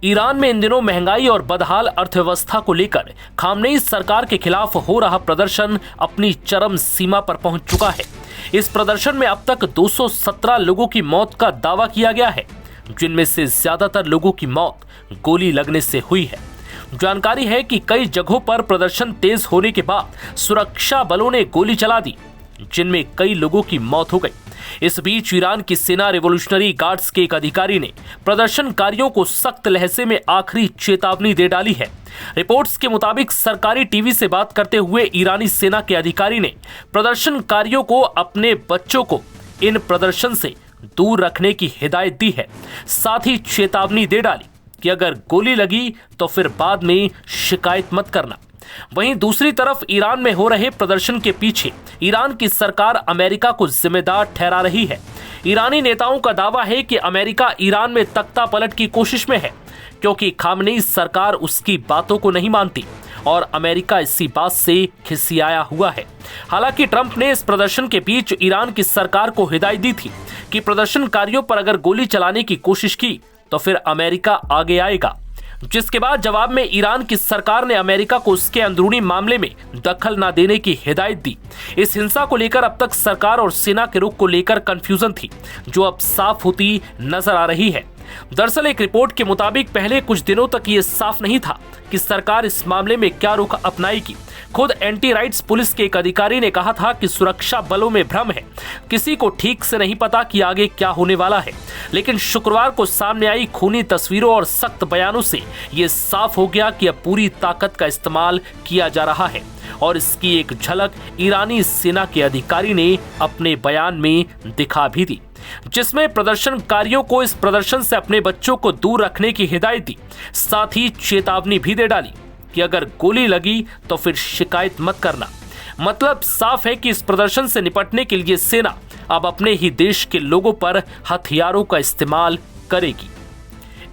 Iran में इन दिनों महंगाई और बदहाल अर्थव्यवस्था को लेकर खामनेई सरकार के खिलाफ हो रहा प्रदर्शन अपनी चरम सीमा पर पहुंच चुका है। इस प्रदर्शन में अब तक 217 लोगों की मौत का दावा किया गया है, जिनमें से ज्यादातर लोगों की मौत गोली लगने से हुई है। जानकारी है कि कई जगहों पर प्रदर्शन तेज होने के बाद सुरक्षा बलों ने गोली चला दी, जिनमें कई लोगों की मौत हो गई। इस बीच ईरान की सेना रिवॉल्यूशनरी गार्ड्स के एक अधिकारी ने प्रदर्शनकारियों को सख्त लहजे में आखिरी चेतावनी दे डाली है। रिपोर्ट्स के मुताबिक सरकारी टीवी से बात करते हुए ईरानी सेना के अधिकारी ने प्रदर्शनकारियों को अपने बच्चों को इन प्रदर्शन से दूर रखने की हिदायत दी है। साथ ही चेतावनी दे डाली कि अगर गोली लगी तो फिर बाद में शिकायत मत करना। वहीं दूसरी तरफ ईरान में हो रहे प्रदर्शन के पीछे ईरान की सरकार अमेरिका को जिम्मेदार ठहरा रही है। ईरानी नेताओं का दावा है कि अमेरिका ईरान में तख्ता पलट की कोशिश में है, क्योंकि खामनेई सरकार उसकी बातों को नहीं मानती और अमेरिका इसी बात से खिसियाया हुआ है। हालांकि ट्रंप ने इस प्रदर्शन के बीच ईरान की सरकार को हिदायत दी थी कि प्रदर्शनकारियों पर अगर गोली चलाने की कोशिश की तो फिर अमेरिका आगे आएगा, जिसके बाद जवाब में ईरान की सरकार ने अमेरिका को उसके अंदरूनी मामले में दखल न देने की हिदायत दी। इस हिंसा को लेकर अब तक सरकार और सेना के रुख को लेकर कंफ्यूजन थी, जो अब साफ होती नजर आ रही है। दरअसल एक रिपोर्ट के मुताबिक पहले कुछ दिनों तक ये साफ नहीं था कि सरकार इस मामले में क्या रुख अपनाएगी। खुद एंटी राइट्स पुलिस के एक अधिकारी ने कहा था कि सुरक्षा बलों में भ्रम है, किसी को ठीक से नहीं पता कि आगे क्या होने वाला है। लेकिन शुक्रवार को सामने आई खूनी तस्वीरों और सख्त बयानों से ये साफ हो गया कि अब पूरी ताकत का इस्तेमाल किया जा रहा है, और इसकी एक झलक ईरानी सेना के अधिकारी ने अपने बयान में दिखा भी दी, जिसमें प्रदर्शनकारियों को इस प्रदर्शन से अपने बच्चों को दूर रखने की हिदायत दी। साथ ही चेतावनी भी दे डाली कि अगर गोली लगी तो फिर शिकायत मत करना। मतलब साफ है कि इस प्रदर्शन से निपटने के लिए सेना अब अपने ही देश के लोगों पर हथियारों का इस्तेमाल करेगी।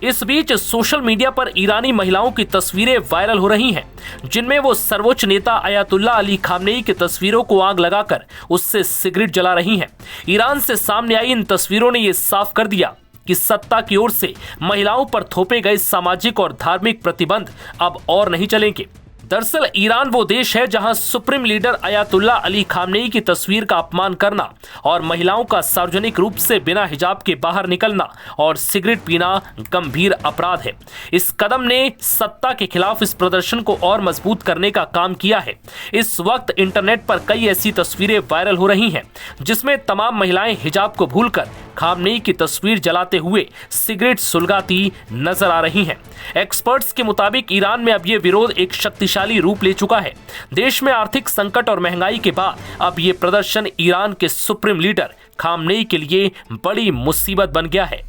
इस बीच सोशल मीडिया पर ईरानी महिलाओं की तस्वीरें वायरल हो रही हैं, जिनमें वो सर्वोच्च नेता अयातुल्ला अली खामनेई की तस्वीरों को आग लगाकर उससे सिगरेट जला रही हैं। ईरान से सामने आई इन तस्वीरों ने ये साफ कर दिया कि सत्ता की ओर से महिलाओं पर थोपे गए सामाजिक और धार्मिक प्रतिबंध अब और नहीं चलेंगे। दरअसल ईरान वो देश है जहां supreme leader Ayatollah Ali Khamenei की तस्वीर का अपमान करना और महिलाओं का सार्वजनिक रूप से बिना हिजाब के बाहर निकलना और सिगरेट पीना गंभीर अपराध है। इस कदम ने सत्ता के खिलाफ इस प्रदर्शन को और मजबूत करने का काम किया है। इस वक्त इंटरनेट पर कई ऐसी तस्वीरें वायरल हो रही हैं, जिसमें तमाम महिलाएं हिजाब को भूलकर खामनेई की तस्वीर जलाते हुए सिगरेट सुलगाती नजर आ रही हैं। एक्सपर्ट्स के मुताबिक ईरान में अब ये विरोध एक शक्तिशाली रूप ले चुका है। देश में आर्थिक संकट और महंगाई के बाद अब ये प्रदर्शन ईरान के सुप्रीम लीडर खामनेई के लिए बड़ी मुसीबत बन गया है।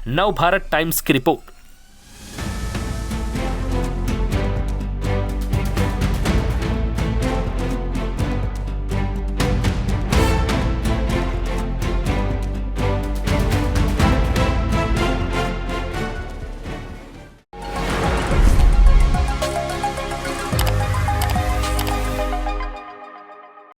नव भारत टाइम्स की रिपोर्ट।